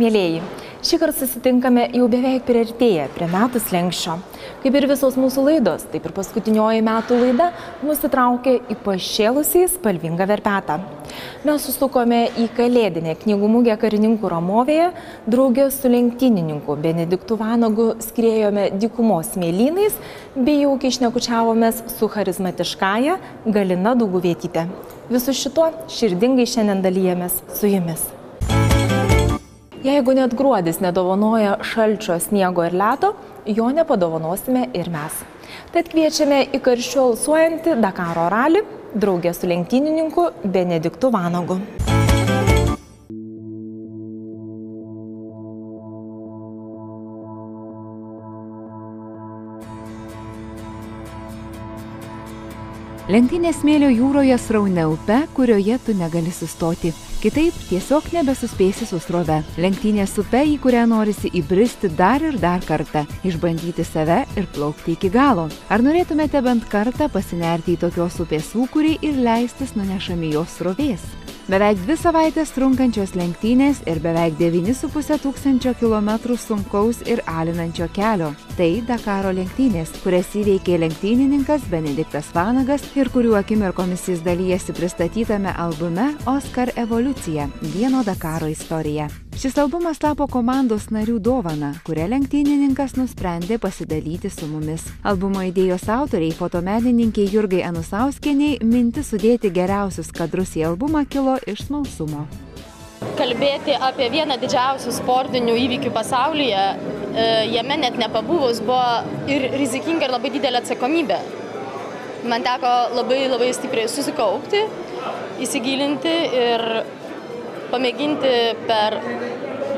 Mėlėjai, šį kartą susitinkame jau beveik priartėję prie metų slenksčio. Kaip ir visos mūsų laidos, taip ir paskutinioji metų laida mus įtraukė į pašėlusį spalvingą verpetą. Mes susukome į kalėdinę knygų mugę Karininkų Ramovėje, draugė su lenktynininku Benediktu Vanagu skriejome dykumos smėlynais bei jaukiai šnekučiavomės su charizmatiškąja Galina Duguvietyte. Visu šituo širdingai šiandien dalyjamės su jumis. Jeigu net gruodis nedovanoja šalčio, sniego ir ledo, jo nepadovanosime ir mes. Tad kviečiame į karščiu alsuojantį Dakaro ralį draugė su lenktynininku Benediktu Vanagu. Lenktynės smėlio jūroje sraunia upe, kurioje tu negali sustoti. Kitaip tiesiog nebesuspėsi su srove. Lenktynės upe, į kurią norisi įbristi dar ir dar kartą, išbandyti save ir plaukti iki galo. Ar norėtumėte bent kartą pasinerti į tokios upės sūkurį ir leistis nunešami jos srovės? Beveik 2 savaitės trunkančios lenktynės ir beveik 9,5 tūkstančio kilometrų sunkaus ir alinančio kelio. Tai Dakaro lenktynės, kurias įveikė lenktynininkas Benediktas Vanagas ir kurių akimirkomis jis dalijasi pristatytame albume Oskar Evoliucija – vieno Dakaro istorija. Šis albumas tapo komandos narių dovana, kurią lenktynininkas nusprendė pasidalyti su mumis. Albumo idėjos autoriai, fotomenininkei Jurgai Anusauskienei, mintis sudėti geriausius kadrus į albumą kilo iš smalsumo. Kalbėti apie vieną didžiausių sportinių įvykių pasaulyje, jame net nepabuvus, buvo ir rizikinga ir labai didelė atsakomybė. Man teko labai stipriai susikaupti, įsigilinti ir pamėginti per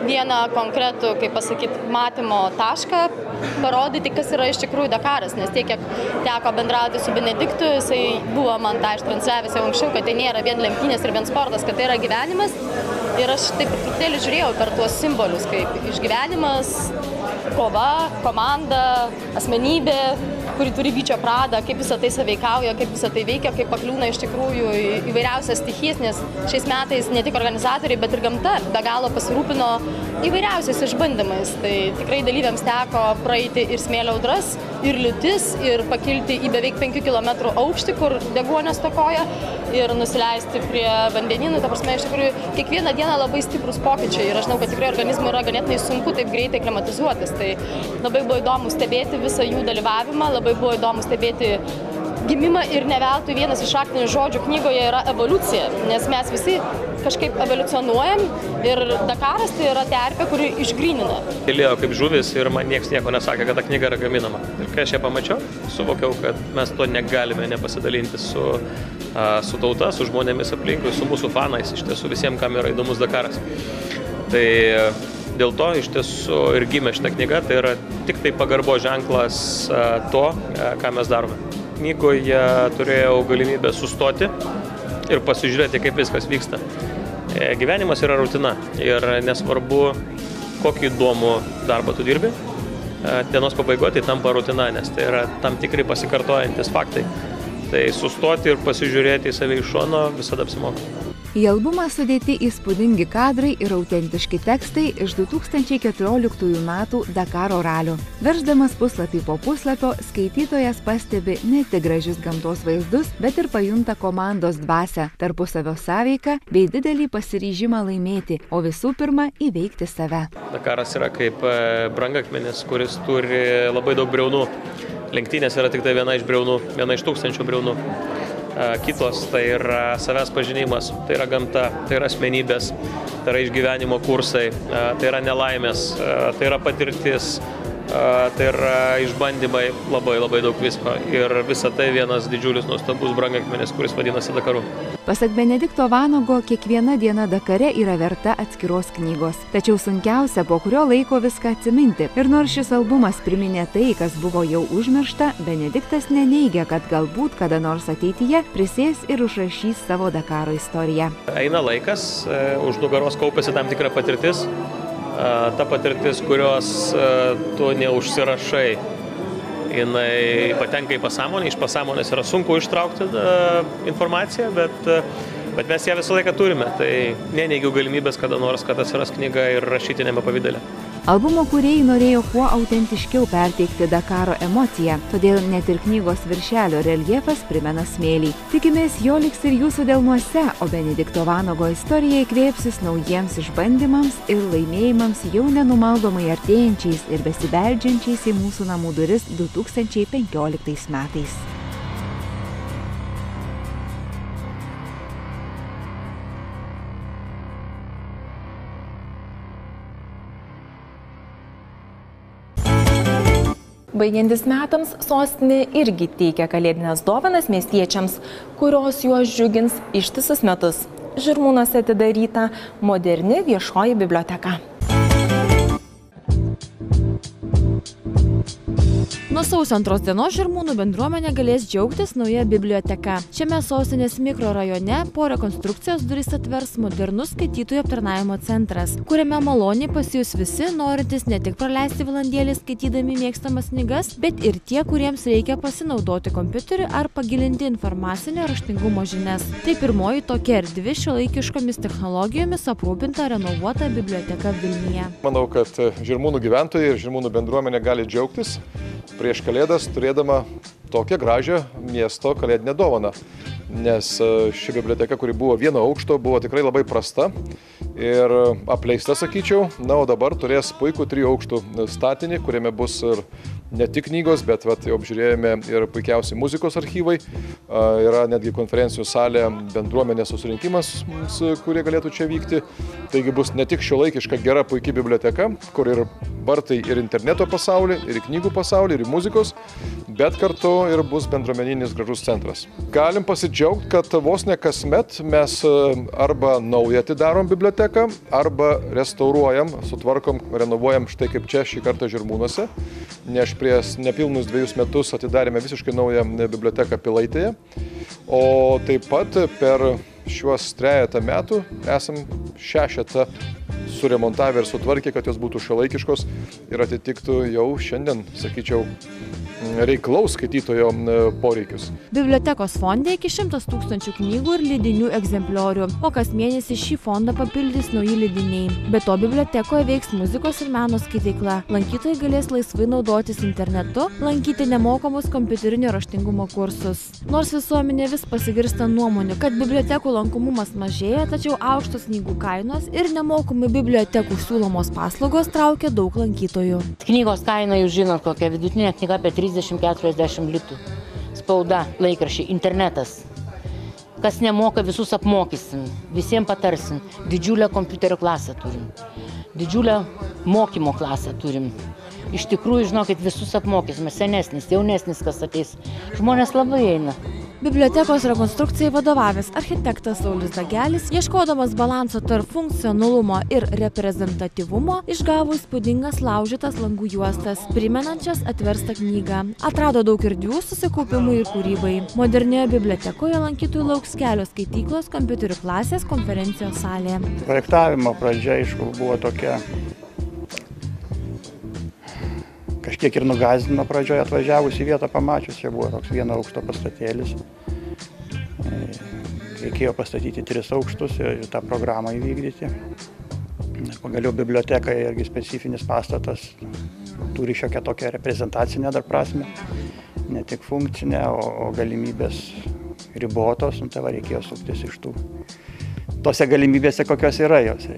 vieną konkretų, kaip pasakyti, matymo tašką parodyti, kas yra iš tikrųjų Dakaras, nes tiek, kiek teko bendrauti su Benediktu, jisai buvo man tą ištransliavęs jau anksčiau, kad tai nėra vien lenktynės ir vien sportas, kad tai yra gyvenimas. Ir aš taip truputėlį žiūrėjau per tuos simbolius, kaip išgyvenimas, kova, komanda, asmenybė, kuri turi vyčio pradą, kaip visą tai sąveikauja, kaip visą tai veikia, kaip pakliūna iš tikrųjų įvairiausias stichijas, nes šiais metais ne tik organizatoriai, bet ir gamta be galo pasirūpino įvairiausiais išbandymais. Tai tikrai dalyviams teko praeiti ir smėlio audras, ir liūtis, ir pakilti į beveik 5 km aukštį, kur deguonio stokoja, ir nusileisti prie vandenynų. Ta prasme, iš tikrųjų, kiekvieną dieną labai stiprus pokyčiai ir aš žinau, kad tikrai organizmui yra ganėtinai sunku taip greitai aklimatizuotis. Tai labai buvo įdomu stebėti visą jų dalyvavimą, labai buvo įdomu stebėti gimimą ir ne veltui vienas iš raktinių žodžių knygoje yra evoliucija, nes mes visi kažkaip evoliucionuojam ir Dakaras tai yra terpė, kuri išgrynina. Tylėjo kaip žuvis ir man nieks nieko nesakė, kad ta knyga yra gaminama. Ir kai aš ją pamačiau, suvokiau, kad mes to negalime nepasidalinti su tauta, su žmonėmis aplinkui, su mūsų fanais, iš tiesų visiems, kam yra įdomus Dakaras. Tai dėl to iš tiesų ir gimė šitą knygą, tai yra tik tai pagarbo ženklas to, ką mes darome. Knygoje turėjau galimybę sustoti ir pasižiūrėti, kaip viskas vyksta. Gyvenimas yra rutina ir nesvarbu, kokį įdomų darbą tu dirbi, dienos pabaigoje tai tampa rutina, nes tai yra tam tikri pasikartojantis faktai. Tai sustoti ir pasižiūrėti į save iš šono visada apsimoka. Į albumą sudėti įspūdingi kadrai ir autentiški tekstai iš 2014 metų Dakaro ralio. Verždamas puslapį po puslapio, skaitytojas pastebi ne tik gražius gamtos vaizdus, bet ir pajunta komandos dvasią, tarpusavio sąveiką bei didelį pasiryžimą laimėti, o visų pirma įveikti save. Dakaras yra kaip brangakmenis, kuris turi labai daug briaunų. Lenktynės yra tik tai viena iš briaunų, viena iš tūkstančių briaunų. Kitos tai yra savęs pažinimas, tai yra gamta, tai yra asmenybės, tai yra išgyvenimo kursai, tai yra nelaimės, tai yra patirtis, tai yra išbandymai, labai daug visko. Ir visa tai vienas didžiulis nuostabus brangakmenis, kuris vadinasi Dakaru. Pasak Benedikto Vanago, kiekviena diena Dakare yra verta atskiros knygos. Tačiau sunkiausia po kurio laiko viską atsiminti. Ir nors šis albumas priminė tai, kas buvo jau užmiršta, Benediktas neneigia, kad galbūt kada nors ateityje prisės ir užrašys savo Dakaro istoriją. Eina laikas, už nugaros kaupiasi tam tikra patirtis. Ta patirtis, kurios tu neužsirašai, jinai patenka į pasąmonę, iš pasąmonės yra sunku ištraukti informaciją, bet Bet mes ją visą laiką turime, tai neneigiu galimybės kada nors, kad atsiras knyga ir rašytinėme pavidale. Albumo kūrėjai norėjo kuo autentiškiau perteikti Dakaro emociją, todėl net ir knygos viršelio reljefas primena smėlį. Tikimės, jo liks ir jūsų delnuose, o Benedikto Vanago istorija įkvėpsis naujiems išbandymams ir laimėjimams jau nenumaldomai artėjančiais ir besibeldžiančiais į mūsų namų duris 2015 metais. Baigiantis metams, sostinė irgi teikia kalėdinės dovanas miestiečiams, kurios juos džiugins ištisus metus. Žirmūnuose atidaryta moderni viešoji biblioteka. Nuo sausio 2 dienos Žirmūnų bendruomenė galės džiaugtis nauja biblioteka. Šiame sostinės mikrorajone po rekonstrukcijos duris atvers modernus skaitytojų aptarnavimo centras, kuriame maloniai pasijus visi, norintys ne tik praleisti valandėlį skaitydami mėgstamas knygas, bet ir tie, kuriems reikia pasinaudoti kompiuteriu ar pagilinti informacinio raštingumo žinias. Tai pirmoji tokia erdvi šiuolaikiškomis technologijomis aprūpinta renovuota biblioteka Vilniuje. Manau, kad Žirmūnų gyventojai ir Žirmūnų bendruomenė gali džiaugtis prieš Kalėdas turėdama tokią gražią miesto kalėdinę dovaną. Nes ši biblioteka, kuri buvo vieno aukšto, buvo tikrai labai prasta ir apleista, sakyčiau. Na, o dabar turės puikų 3 aukštų statinį, kuriame bus ir ne tik knygos, bet jau apžiūrėjome ir puikiausiai muzikos archyvai. Yra netgi konferencijų salė, bendruomenės susirinkimas, kurie galėtų čia vykti. Taigi bus ne tik šiuolaikiška gera puikia biblioteka, kur ir vartai ir interneto pasaulį, ir knygų pasaulį, ir muzikos, bet kartu ir bus bendruomeninis gražus centras. Galim pasidžiaugti, kad vos ne kasmet mes arba naują atidarom biblioteką, arba restauruojam, sutvarkom, renovuojam štai kaip čia šį kartą Žirmūnuose, nes prieš nepilnus 2 metus atidarėme visiškai naują biblioteką Pilaitėje, o taip pat per šiuos 3 metų esam 6 suremontavę ir sutvarkė, kad jos būtų šiuolaikiškos ir atitiktų jau šiandien, sakyčiau, reiklaus skaitytojo poreikius. Bibliotekos fonde iki 100 000 knygų ir leidinių egzempliorių, o kas mėnesį šį fondą papildys nauji leidiniai. Be to, bibliotekoje veiks muzikos ir meno skaitykla. Lankytojai galės laisvai naudotis internetu, lankyti nemokamus kompiuterinio raštingumo kursus. Nors visuomenė vis pasigirsta nuomonių, kad bibliotekų lankomumas mažėja, tačiau aukštos knygų kainos ir nemokamų bibliotekų siūlomos paslaugos traukia daug lankytojų. Knygos kaina, jūs žinot, kokia vidutinė knyga apie 30-40 litų. Spauda, laikraščiai, internetas. Kas nemoka, visus apmokysim, visiems patarsim. Didžiulę kompiuterio klasę turim. Didžiulę mokymo klasę turim. Iš tikrųjų, žinokit, visus apmokysime. Senesnis, jaunesnis, kas ateis. Žmonės labai eina. Bibliotekos rekonstrukcijai vadovavęs architektas Saulius Dagelis, ieškodamas balanso tarp funkcionalumo ir reprezentatyvumo, išgavo įspūdingas laužytas langų juostas, primenančias atverstą knygą. Atrado daug erdvių susikaupimui ir kūrybai. Modernioje bibliotekoje lankytojų lauks kelios skaityklos, kompiuterių klasės, konferencijos salė. Projektavimo pradžia, aišku, buvo tokia kažkiek ir nugąsdino pradžioje atvažiavus į vietą pamačius. Čia buvo toks 1 aukšto pastatėlis. Reikėjo pastatyti 3 aukštus ir tą programą įvykdyti. Pagaliau biblioteka irgi specifinis pastatas turi šiokią tokią reprezentacinę dar prasme. Ne tik funkcinę, o galimybės ribotos. Tai reikėjo suktis iš tose galimybėse, kokios yra jos.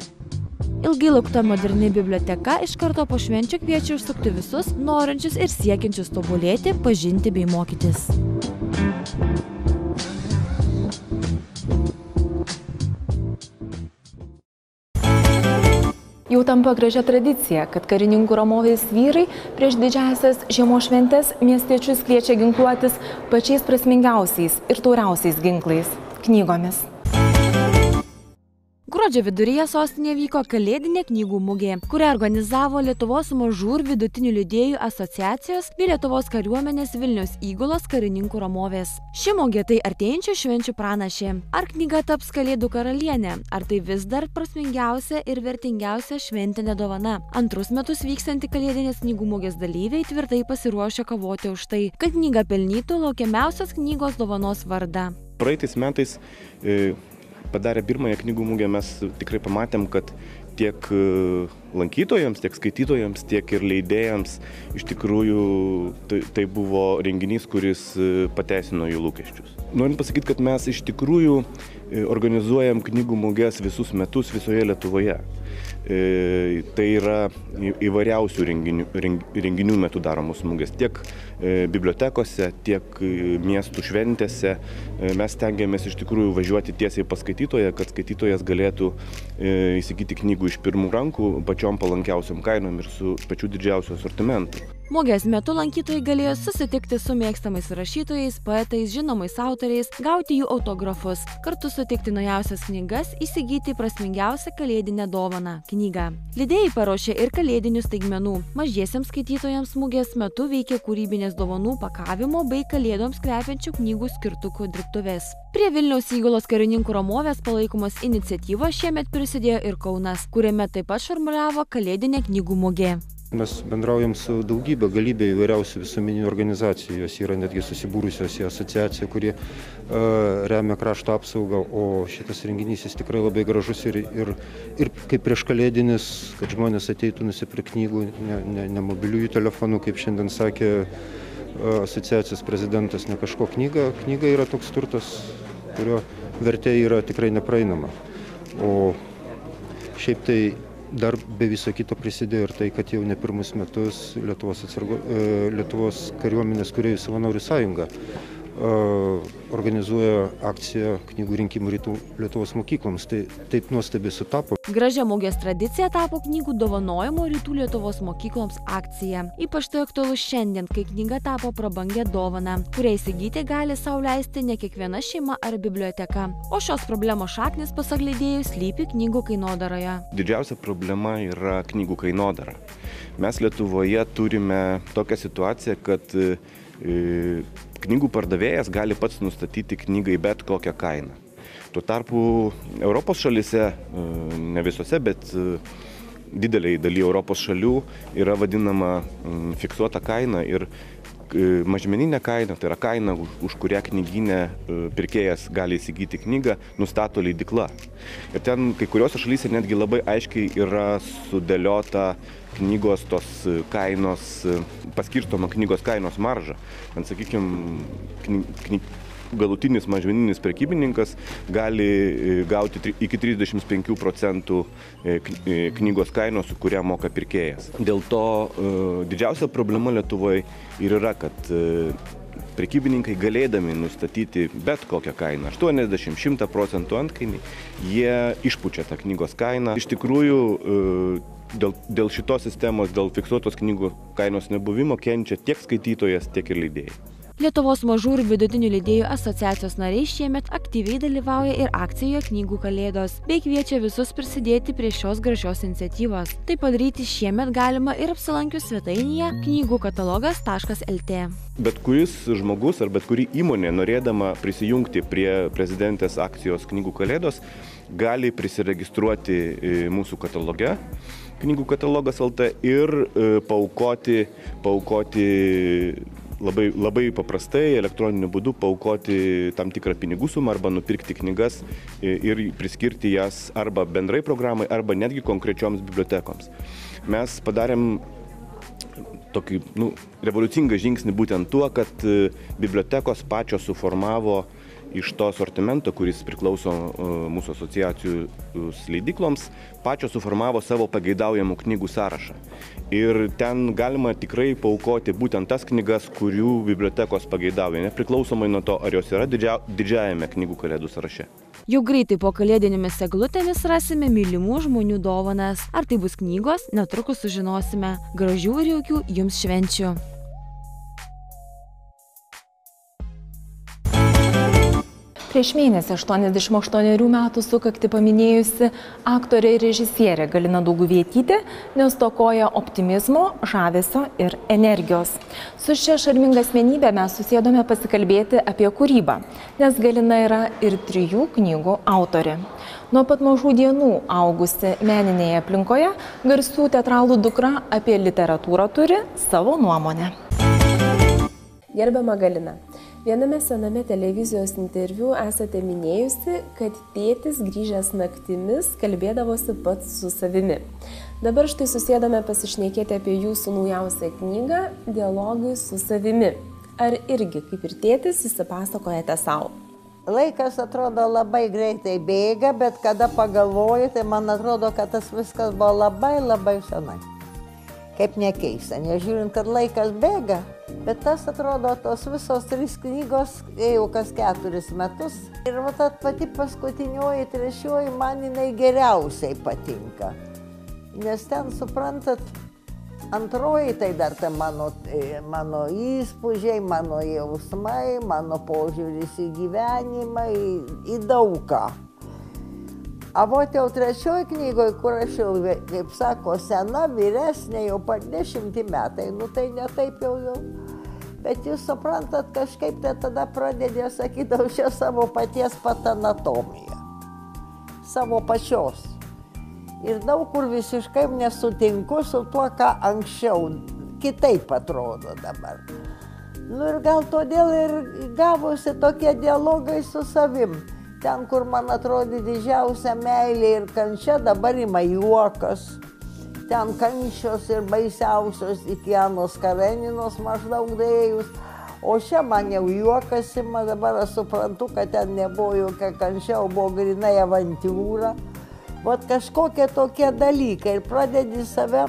Ilgai laukta moderni biblioteka iš karto po švenčių kviečia užsukti visus, norinčius ir siekiančius tobulėti, pažinti bei mokytis. Jau tampa gražia tradicija, kad karininkų Ramovės vyrai prieš didžiąsias žiemos šventes miestiečius kviečia ginkluotis pačiais prasmingiausiais ir tauriausiais ginklais – knygomis. Gruodžio viduryje sostinėje vyko kalėdinė knygų mugė, kurią organizavo Lietuvos mažų ir vidutinių leidėjų asociacijos bei Lietuvos kariuomenės Vilniaus įgulos karininkų Ramovės. Ši mugė tai artėjančių švenčių pranašė. Ar knyga taps kalėdų karalienė? Ar tai vis dar prasmingiausia ir vertingiausia šventinė dovana? Antrus metus vykstanti kalėdinės knygų mugės dalyviai tvirtai pasiruošė kovoti už tai, kad knyga pelnytų laukiamiausios knygos dovanos vardą. Praeitais metais padarę pirmąją knygų mugę mes tikrai pamatėm, kad tiek lankytojams, tiek skaitytojams, tiek ir leidėjams iš tikrųjų tai buvo renginys, kuris pateisino jų lūkesčius. Norim pasakyti, kad mes iš tikrųjų organizuojam knygų muges visus metus visoje Lietuvoje. Tai yra įvairiausių renginių metu daromos mugės, tiek bibliotekose, tiek miestų šventėse. Mes stengiamės iš tikrųjų važiuoti tiesiai pas skaitytoją, kad skaitytojas galėtų įsigyti knygų iš pirmų rankų pačiom palankiausiam kainom ir su pačiu didžiausiu asortimentu. Mugės metu lankytojai galėjo susitikti su mėgstamais rašytojais, poetais, žinomais autoriais, gauti jų autografus, kartu sutikti naujausias knygas, įsigyti prasmingiausią kalėdinę dovaną – knygą. Leidėjai paruošė ir kalėdinių staigmenų. Mažiesiems skaitytojams mugės metu veikė kūrybinės dovanų pakavimo bei kalėdoms kvepiančių knygų skirtukų dirbtuvės. Prie Vilniaus Įgulos karininkų Ramovės palaikomos iniciatyvos šiemet prisidėjo ir Kaunas, kuriame taip pat šurmuliavo kalėdinė knygų mugė. Mes bendraujam su daugybė, galybė įvairiausių visuomeninių organizacijų, jos yra netgi susibūrusios į asociaciją, kuri remia krašto apsaugą, o šitas renginys jis tikrai labai gražus ir kaip prieš kalėdinis, kad žmonės ateitų nusipirkti knygų, ne mobiliųjų telefonų, kaip šiandien sakė asociacijos prezidentas, ne kažko knyga. Knyga yra toks turtas, kurio vertė yra tikrai nepraeinama. O šiaip tai dar be viso kito prisidėjo ir tai, kad jau ne pirmus metus Lietuvos kariuomenės kūrėjų savanorių sąjunga organizuoja akciją knygų rinkimų Rytų Lietuvos mokykloms. Tai taip nuostabiai sutapo. Gražia mugės tradicija tapo knygų dovanojimo Rytų Lietuvos mokykloms akcija. Ypač tai aktualu šiandien, kai knyga tapo prabangia dovana, kurią įsigyti gali sau leisti ne kiekviena šeima ar biblioteka. O šios problemos šaknis, pasak leidėjų, slypi knygų kainodaroje. Didžiausia problema yra knygų kainodara. Mes Lietuvoje turime tokią situaciją, kad knygų pardavėjas gali pats nustatyti knygai bet kokią kainą. Tuo tarpu Europos šalyse, ne visose, bet dideliai daly Europos šalių yra vadinama fiksuota kaina ir mažmeninė kaina, tai yra kaina, už kurią knygyne pirkėjas gali įsigyti knygą, nustato leidykla. Ir ten kai kuriuose šalyse netgi labai aiškiai yra sudėliota knygos tos kainos, paskirstoma knygos kainos marža. Ten, sakykime, galutinis mažmeninis prekybininkas gali gauti iki 35% knygos kainos, kurią moka pirkėjas. Dėl to didžiausia problema Lietuvoje ir yra, kad prekybininkai galėdami nustatyti bet kokią kainą, 80–100% antkainį, jie išpučia tą knygos kainą. Iš tikrųjų, dėl šitos sistemos, dėl fiksuotos knygų kainos nebuvimo kenčia tiek skaitytojas, tiek ir leidėjai. Lietuvos mažų ir vidutinių leidėjų asociacijos nariai šiemet aktyviai dalyvauja ir akcijoje Knygų kalėdos, bei kviečia visus prisidėti prie šios gražios iniciatyvos. Tai padaryti šiemet galima ir apsilankius svetainėje knygukatalogas.lt. Bet kuris žmogus ar bet kuri įmonė, norėdama prisijungti prie prezidentės akcijos Knygų kalėdos, gali prisiregistruoti mūsų kataloge, knygukatalogas.lt, ir paaukoti labai paprastai, elektroniniu būdu paaukoti tam tikrą pinigų sumą arba nupirkti knygas ir priskirti jas arba bendrai programai, arba netgi konkrečioms bibliotekoms. Mes padarėm tokį revoliucingą žingsnį būtent tuo, kad bibliotekos pačios suformavo iš to asortimento, kuris priklauso mūsų asociacijų leidykloms, pačios suformavo savo pageidaujamų knygų sąrašą. Ir ten galima tikrai paaukoti būtent tas knygas, kurių bibliotekos pageidauja, nepriklausomai nuo to, ar jos yra didžiajame knygų kalėdų sąraše. Jau greitai po kalėdinėmis eglutėmis rasime mylimų žmonių dovanas. Ar tai bus knygos, netrukus sužinosime. Gražių ir jaukių jums švenčių. Prieš mėnesį 88 metų sukaktį paminėjusi aktorė ir režisierė Galina Dauguvietytė nestokoja optimizmo, žavesio ir energijos. Su šia šarminga asmenybė mes susėdome pasikalbėti apie kūrybą, nes Galina yra ir 3 knygų autorė. Nuo pat mažų dienų augusi meninėje aplinkoje, garsių teatralų dukra apie literatūrą turi savo nuomonę. Gerbiama Galina, Viename sename televizijos interviu esate minėjusi, kad tėtis grįžęs naktimis kalbėdavosi pats su savimi. Dabar štai susėdame pasišnekėti apie jūsų naujausią knygą Dialogai su savimi. Ar irgi, kaip ir tėtis, įsipasakojate savo? Laikas atrodo labai greitai bėga, bet kada pagalvoju, tai man atrodo, kad tas viskas buvo labai senai. Kaip nekeista, nežiūrint, kad laikas bėga, bet tas atrodo, tos visos 3 knygos ėjo kas 4 metus. Ir va ta pati paskutinioji, 3, man jinai geriausiai patinka. Nes ten, suprantat, 2 tai dar tai mano įspūdžiai, mano jausmai, mano požiūris į gyvenimą, į daug ką. O vot jau 3 knygoje, kur aš jau, kaip sako, sena, vyresnė, jau per 10 metai, nu tai ne taip jau. Bet jūs suprantat, kažkaip tai tada pradedė, sakydavau, čia savo paties patanatomija. Savo pačios. Ir daug kur visiškai nesutinku su tuo, ką anksčiau kitaip atrodo dabar. Nu ir gal todėl ir gavosi tokie dialogai su savim. Ten, kur man atrodė didžiausia meilė ir kančia, dabar ima juokas. Ten kančios ir baisiausios iki Anos Kareninos maždaug dėjus. O čia man jau juokas ima, dabar aš suprantu, kad ten nebuvo jokia kančia, o buvo grinai avantiūra. Vat kažkokie tokie dalykai ir pradedi save,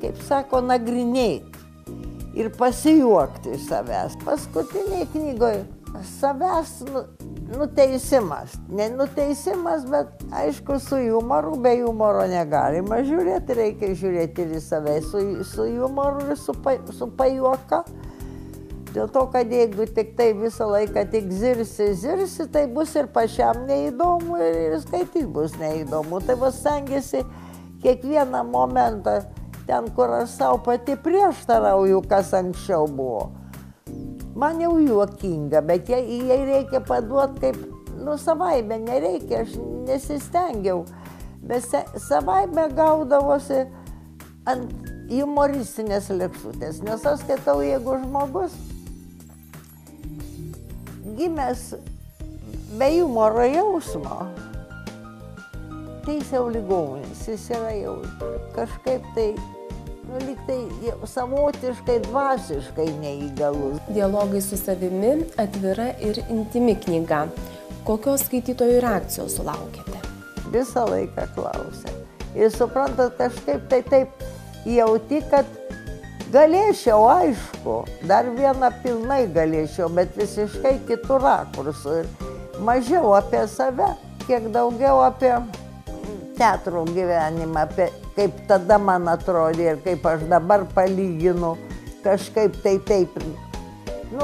kaip sako, nagrinėti ir pasijuokti iš savęs. Paskutiniai knygoje savęs nuteisimas. Ne nuteisimas, bet aišku, su jumoru, be jumoro negalima žiūrėti, reikia žiūrėti ir į save su jumoru ir su pajuoka. Dėl to, kad jeigu tik tai visą laiką tik zirsi, tai bus ir pačiam neįdomu ir skaityti bus neįdomu. Tai va stengiasi kiekvieną momentą, ten, kur aš savo pati prieštarauju, kas anksčiau buvo. Man jau juokinga, bet jai reikia paduoti kaip, savaime nereikia, aš nesistengiau. Bet savaime gaudavosi ant humoristinės lėkštutės, nes aš skaitau, jeigu žmogus gimęs be humoro jausmo, tai jis jau ligonis, jis yra jau kažkaip tai, lyg tai savotiškai, dvasiškai neįgalus. Dialogai su savimi atvira ir intimi knyga. Kokios skaitytojų reakcijos sulaukėte? Visą laiką klausė. Ir suprantat, kažkaip tai taip jauti, kad galėčiau, aišku, dar vieną pilnai galėčiau, bet visiškai kitų rakursų. Mažiau apie save, kiek daugiau apie teatro gyvenimą, apie kaip tada man atrodė ir kaip aš dabar palyginu, kažkaip tai taip.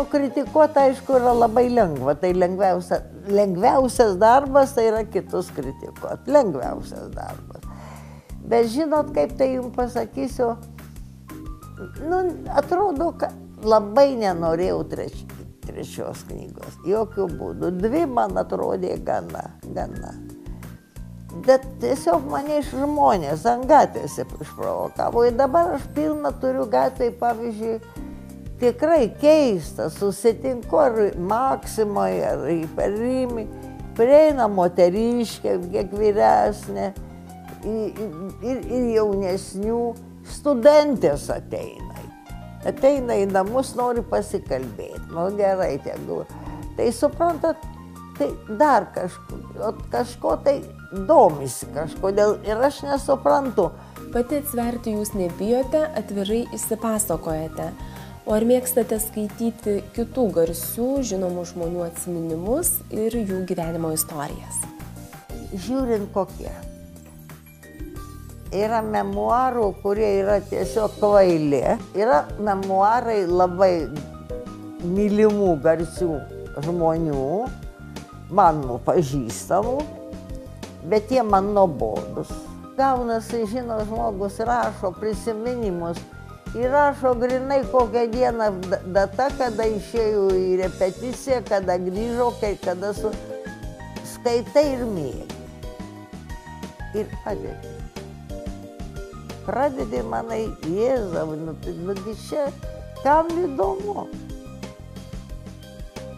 Kritikuoti, aišku, yra labai lengva, tai lengviausias darbas, tai yra kitus kritikuoti, lengviausias darbas. Bet žinot, kaip tai jums pasakysiu, atrodo, kad labai nenorėjau 3 knygos, jokių būdų. 2 man atrodė gana. Bet tiesiog mane iš žmonės ant gatvės išprovokavo. Ir dabar aš pilną turiu gatvėje, pavyzdžiui, tikrai keista, susitinku ar Maksimoje, ar per Rymį, prieina moteriškė, kiek vyresnė, ir jaunesnių. Studentės ateina į namus, nori pasikalbėti, gerai tegul. Tai suprantat, tai dar kažko tai domisi kažkodėl ir aš nesuprantu. Pati atsverti jūs nebijote, atvirai įsipasakojate. O ar mėgstate skaityti kitų garsių, žinomų žmonių atsiminimus ir jų gyvenimo istorijas? Žiūrint kokie. Yra memuarų, kurie yra tiesiog kvaili. Yra memuarai labai mylimų garsių žmonių, man pažįstamų, bet jie man nuobodūs. Gaunasi, žino, žmogus rašo prisiminimus ir rašo grinai kokią dieną data, kada išėjo į repeticiją, kada grįžo, kada skaitai ir mėgi. Ir padedi. Pradedi manai, Jėzau, nugi čia, kam įdomu.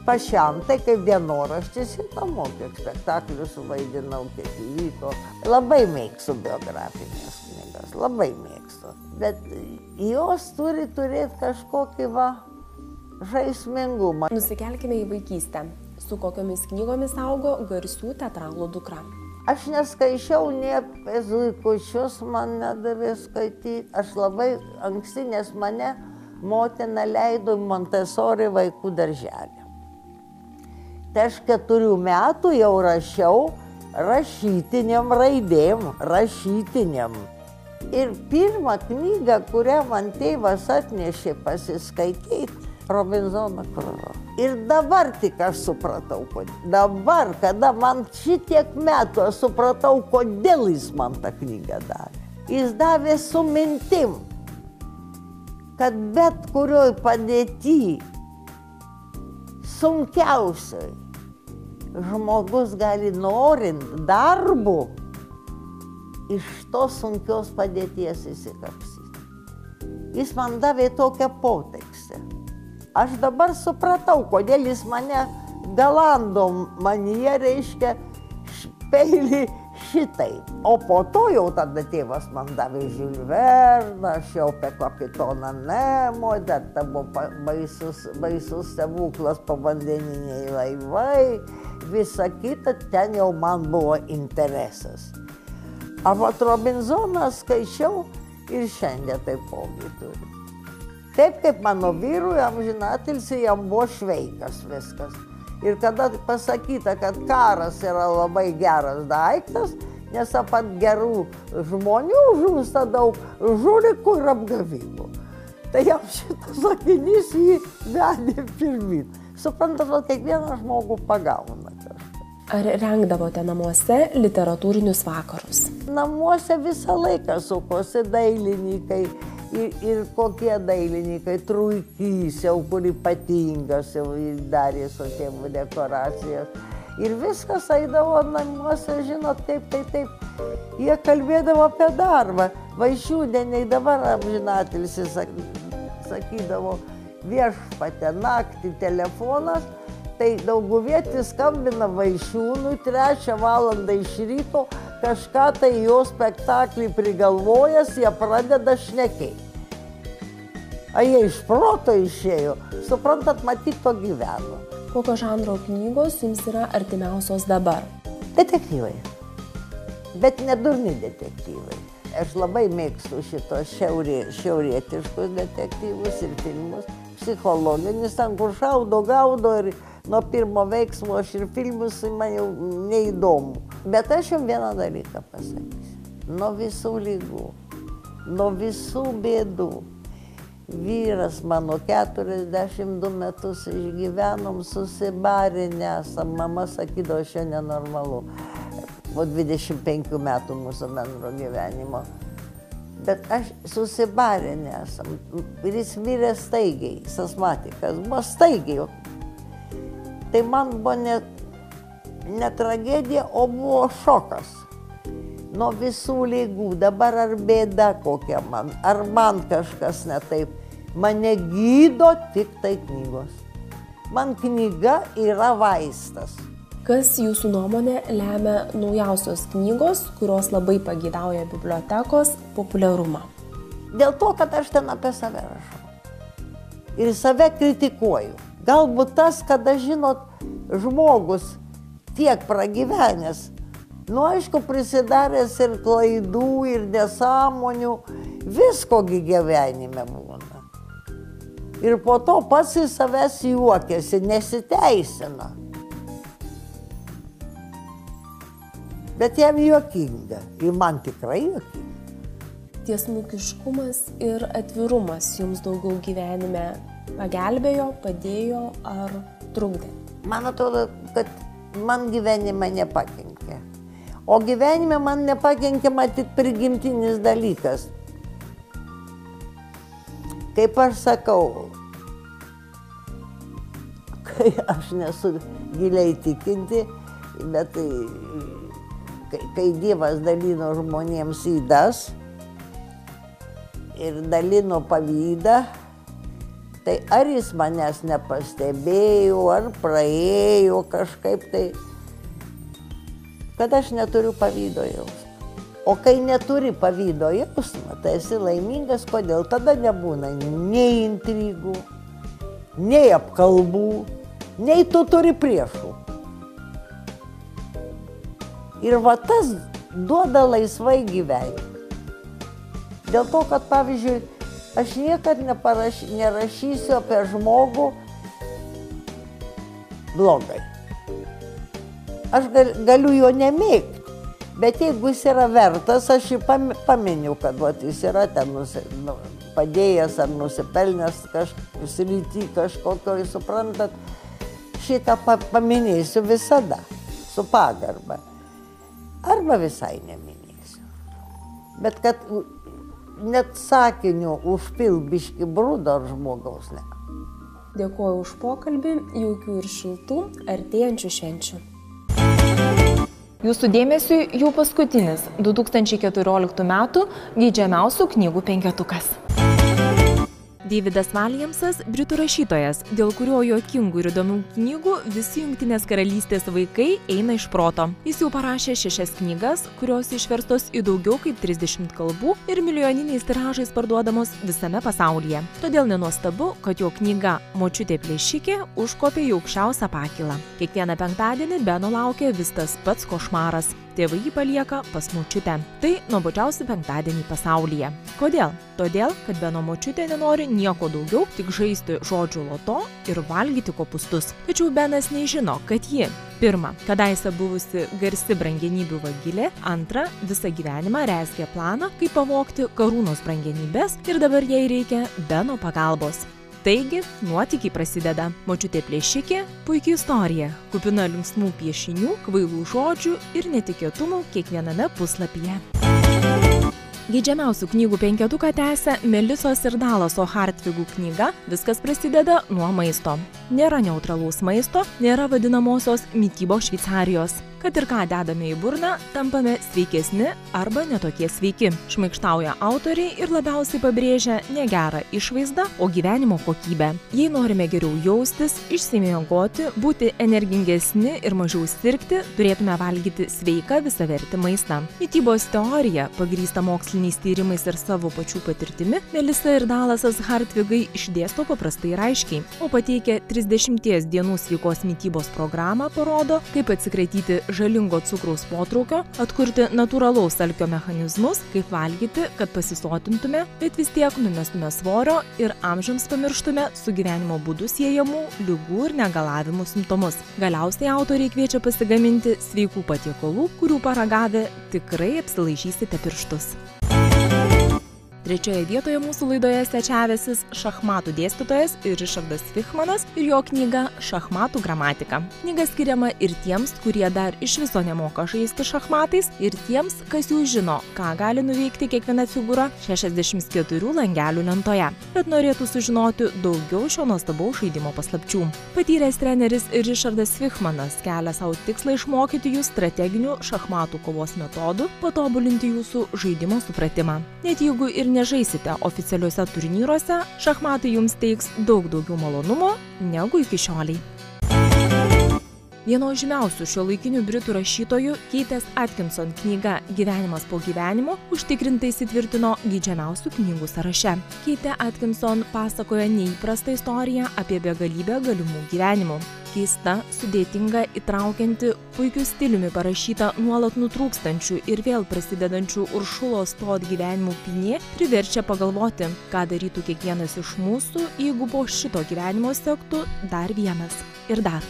pačiam tai kaip dienoraštis įdomu, kiek spektaklių suvaidinau, kiek įvyko. Labai mėgstu biografinės knygas, labai mėgstu. Bet jos turi turėti kažkokį žaismingumą. Nusikelkime į vaikystę. Su kokiomis knygomis augo garsių teatralų dukra? Aš neskaičiau nie apie Zuikučius, man nedavė skaityti. Aš labai anksti, nes mane motina leido į Montessori vaikų darželį. Tai aš 4 metų jau rašiau rašytiniam raidėm, rašytiniam. Ir pirmą knygą, kurią man tėvas atnešė pasiskaityti, Robinzoną Kruzo. Ir dabar tik aš supratau, dabar, kada man šitiek metų, aš supratau, kodėl jis man tą knygą davė. Jis davė su mintim, kad bet kurioj padėty, sunkiausiai, žmogus gali norint darbu iš tos sunkios padėties įsikapsyti. Jis man davė tokią potekstę. Aš dabar supratau, kodėl jis mane galando manyje, reiškia, peilį šitai. O po to jau tada tėvas man davė Jules Verną, aš jau apie kapitoną Nemo, dar ta buvo baisus stebuklas, povandeniniai laivai, visa kita, ten jau man buvo interesas. O vat Robinzoną skaičiau ir šiandien taipogi turiu. Taip kaip mano vyrui, amžinatilsį, jam buvo šveikas viskas. Ir kada pasakyta, kad karas yra labai geras daiktas, nes apat gerų žmonių žūsta daug žulikų ir apgavikų. Tai jam šitas sakinys jį vedė pirmyn. Suprantat, kiekvieną žmogų pagauna kažką. Ar rengdavote namuose literatūrinius vakarus? Namuose visą laiką sukosi dailininkai. Ir kokie dailininkai, Truikys jau, kur ypatingas jau darė su tėvų dekoracijas. Ir viskas eidavo namuose, žinot, taip. Jie kalbėdavo apie darbą. Vaišiūdieniai dabar amžinatilsį sakydavo, viešpatė naktį telefonas, tai Dauguvietis skambina Vaišiūnui 3 valandą iš ryto, kažką tai jo spektaklį prigalvojęs, jie pradeda šnekėti. A jie iš proto išėjo, suprantat, matyt, to gyveno. Kokio žanro knygos jums yra artimiausios dabar? Detektyvai. Bet nedurni detektyvai. Aš labai mėgstu šitos šiaurietiškus detektyvus ir filmus, psichologinis, ten kur šaudo, gaudo ir nuo pirmo veiksmo aš ir filmus man jau neįdomu. Bet aš jums vieną dalyką pasakysiu. Nuo visų lygų, nuo visų bėdų. Vyras mano 42 metus išgyvenom, susibarinę esam. Mama sakydavo, šiandien normalu. Po 25 metų mūsų bendro gyvenimo. Bet aš susibarinę esam. Ir jis mirė staigiai, asmatikas, buvo staigiai. Tai man buvo ne tragedija, o buvo šokas. Nuo visų lygų, dabar ar bėda kokia man, ar man kažkas ne taip. Mane gydo tik tai knygos. Man knyga yra vaistas. Kas jūsų nuomonė lemia naujausios knygos, kurios labai pageidauja bibliotekos populiarumą? Dėl to, kad aš ten apie save rašau. Ir save kritikuoju. Galbūt tas, kada, žinot, žmogus tiek pragyvenęs, aišku, prisidaręs ir klaidų, ir nesąmonių, visko gyvenime būna. Ir po to pats į savęs juokiasi, nesiteisina. Bet jam juokinga, ir man tikrai juokinga. Tiesmukiškumas ir atvirumas jums daugiau gyvenime pagelbėjo, padėjo ar trukdė? Man atrodo, kad man gyvenime nepakenkė. O gyvenime man nepakenkė matyt prigimtinis dalykas. Kaip aš sakau, kai aš nesu giliai tikinti, bet kai Dievas dalino žmonėms ydas ir dalino pavydą, Tai ar jis manęs nepastebėjo, ar praėjo kažkaip tai, kad aš neturiu pavydo jausmo. O kai neturi pavydo jausmo, tai esi laimingas, kodėl? Tada nebūna nei intrigų, nei apkalbų, nei tu turi priešų. Ir va tas duoda laisvai gyvenimą. Dėl to, kad pavyzdžiui, aš niekad nerašysiu apie žmogų blogai. Aš galiu jo nemėgti, bet jeigu jis yra vertas, aš jį paminiu, kad jis yra ten padėjęs ar nusipelnęs srity kažkokio, suprantat, šitą paminėsiu visada, su pagarba. Arba visai neminėsiu. Bet kad net sakiniu užpilbiški brūdo ar žmogaus ne. Dėkuoju už pokalbį, jaukių ir šiltų artėjančių švenčių. Jūsų dėmesiui jau paskutinis 2014 metų geidžiamiausių knygų penketukas. Davidas Valjamsas, britų rašytojas, dėl kurio juokingų ir įdomių knygų visi Jungtinės karalystės vaikai eina iš proto. Jis jau parašė 6 knygas, kurios išverstos į daugiau kaip 30 kalbų ir milijoniniais tiražais parduodamos visame pasaulyje. Todėl nenuostabu, kad jo knyga Močiutė plėšikė užkopė į aukščiausią pakylą. Kiekvieną penktadienį Beno laukia vis tas pats košmaras. Tėvai jį palieka pas močiutę. Tai nuobodžiausi penktadienį pasaulyje. Kodėl? Todėl, kad Beno močiutė nenori nieko daugiau, tik žaisti žodžių loto ir valgyti kopūstus. Tačiau Benas nežino, kad ji, pirma, kadaise buvusi garsi brangenybių vagilė, antra, visą gyvenimą rezgė planą, kaip pavogti karūnos brangenybės ir dabar jai reikia Beno pagalbos. Taigi, nuotykiai prasideda. Močiutė plėšikė – puikia istorija, kupina linksmų piešinių, kvailų žodžių ir netikėtumų kiekviename puslapyje. Geidžiamiausių knygų penketuką tęsia Melisos ir Dalaso Hartvigų knyga Viskas prasideda nuo maisto. Nėra neutralaus maisto, nėra vadinamosios mitybos Šveicarijos. Kad ir ką dedame į burną, tampame sveikesni arba netokie sveiki. Šmaikštauja autoriai ir labiausiai pabrėžia ne gerą išvaizdą, o gyvenimo kokybę. Jei norime geriau jaustis, išsimiegoti, būti energingesni ir mažiau sirgti, turėtume valgyti sveiką visavertį maistą. Mitybos teorija, pagrįsta moksliniais tyrimais ir savo pačių patirtimi, Melisa ir Dalasas Hartvigai išdėsto paprastai ir aiškiai, o pateikia 30 dienų sveikos mitybos programą parodo, kaip atsikratyti žalingo cukraus potraukio, atkurti natūralaus alkio mechanizmus, kaip valgyti, kad pasisotintume, bet vis tiek numestume svorio ir amžiams pamirštume su gyvenimo būdu siejamų ligų ir negalavimų simptomus. Galiausiai autoriai kviečia pasigaminti sveikų patiekalų, kurių paragavę tikrai apsilaižysite pirštus. Trečioje vietoje mūsų laidoje svečiavęsis šachmatų dėstytojas Richardas Fichmanas ir jo knyga Šachmatų gramatika. Knyga skiriama ir tiems, kurie dar iš viso nemoka žaisti šachmatais, ir tiems, kas jau žino, ką gali nuveikti kiekviena figūra 64 langelių lentoje, bet norėtų sužinoti daugiau šio nuostabaus žaidimo paslapčių. Patyręs treneris Richardas Fichmanas kelia savo tikslą išmokyti jūs strateginių šachmatų kovos metodų, patobulinti jūsų žaidimo supratimą. Net jeigu ir nežaisite oficialiuose turnyruose, šachmatai jums teiks daug daugiau malonumo negu iki šioliai. Vieno žymiausių šiuolaikinių britų rašytojų Keitės Atkinson knyga Gyvenimas po gyvenimo užtikrintai įsitvirtino geidžiamiausių knygų sąraše. Keitė Atkinson pasakoja neįprastą istoriją apie begalybę galimų gyvenimų. Keista, sudėtinga, įtraukianti, puikiu stiliumi parašyta nuolat nutrūkstančių ir vėl prasidedančių Uršulos Tod gyvenimų pinė priverčia pagalvoti, ką darytų kiekvienas iš mūsų, jeigu po šito gyvenimo sektų dar vienas ir dar.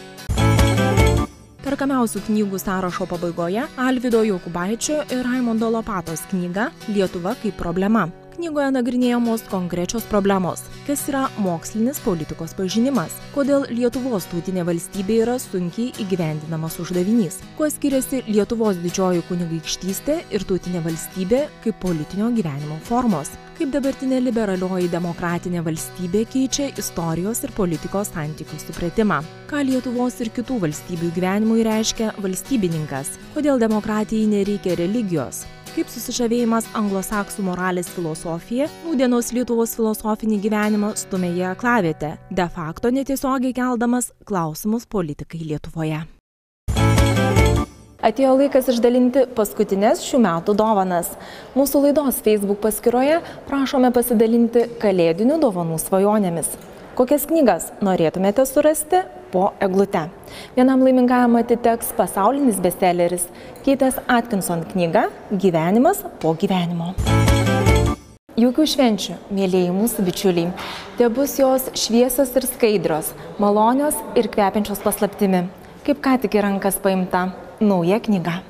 Perkamiausių knygų sąrašo pabaigoje Alvydo Jokubaičio ir Raimundo Lopatos knyga Lietuva kaip problema. Knygoje nagrinėjamos konkrečios problemos, kas yra mokslinis politikos pažinimas, kodėl Lietuvos tautinė valstybė yra sunkiai įgyvendinamas uždavinys, kuo skiriasi Lietuvos didžioji kunigaikštystė ir tautinė valstybė kaip politinio gyvenimo formos, kaip dabartinė liberalioji demokratinė valstybė keičia istorijos ir politikos santykių supratimą, ką Lietuvos ir kitų valstybių gyvenimui reiškia valstybininkas, kodėl demokratijai nereikia religijos, kaip susižavėjimas anglosaksų moralės filosofija nūdienos Lietuvos filosofinį gyvenimą stumia į aklavietę, de facto netiesiogiai keldamas klausimus politikai Lietuvoje. Atėjo laikas išdalinti paskutinės šių metų dovanas. Mūsų laidos Facebook paskyroje prašome pasidalinti kalėdinių dovanų svajonėmis. Kokias knygas norėtumėte surasti po eglute? Vienam laimingajam atiteks pasaulinis bestselleris Keitės Atkinson knyga Gyvenimas po gyvenimo. Jokių švenčių, mėlieji mūsų bičiuliai, te bus jos šviesios ir skaidrios, malonios ir kvepiančios paslaptimi, kaip ką tik į rankas paimta nauja knyga.